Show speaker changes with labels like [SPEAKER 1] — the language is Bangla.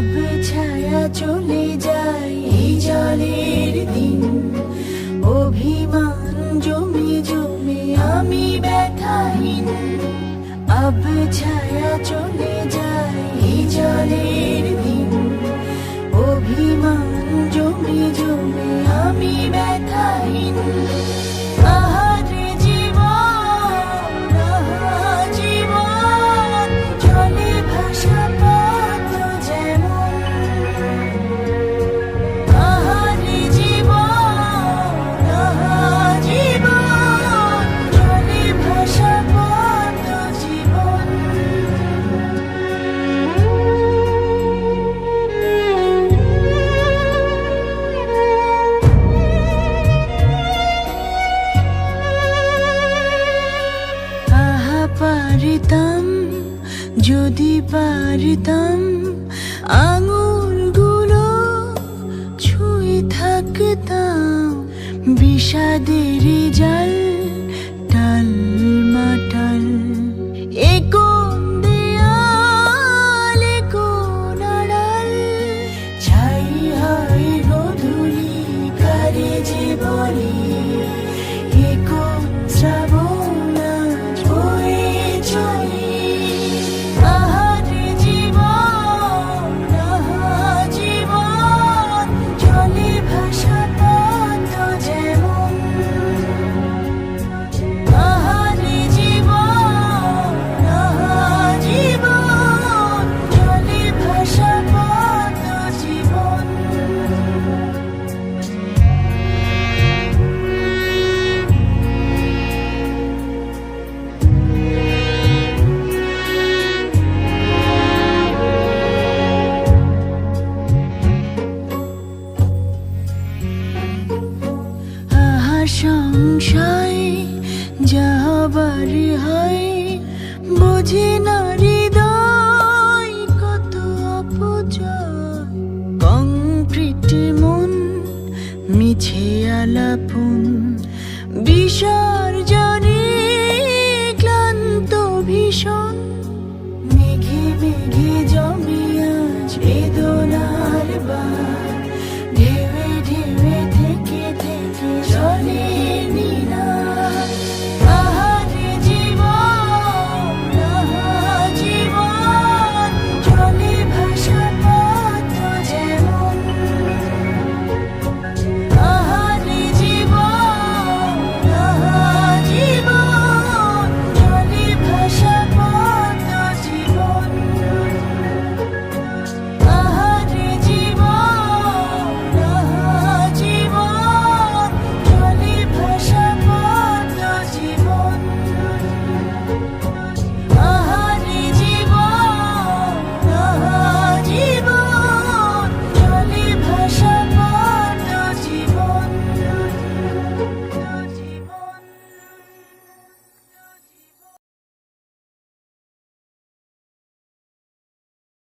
[SPEAKER 1] अब ছায়া চলে যায় এই জলের দিন অভিমান জমে জমে আমি ব্যথাহীন अब ছায়া চলে যায় এই জলের দিন অভিমান জমে জমে আমি ব্যথাহীন আহারে জীবন আহা জীবন জলে ভাসা পদ্ম যেমন আহারে জীবন আহা জীবন জলে ভাসা পদ্ম জীবন আহা পারিতাম যদি পারিতাম আঙুলগুলো ছুঁয়ে থাকতাম বিষাদের জাল টাল মাটাল এ কোন দেয়াল এ কোন আড়াল ছাই হয় গধূলি কারে যে বলি এ কোন শ্রাবণ আজ বয়ে চলি আহারে জীবন আহা জীবন জলে ভাসা পদ্ম যেমন আহারে জীবন আহা জীবন জলে ভাসা পদ্ম জীবন আহা সংশয় যাবার হয় বুঝি না হৃদয় কত অপজয় কংক্রিট মন মিছে আলাপন বিসর্জনে ক্লান্ত ভীষণ মেঘে মেঘে জমে আজ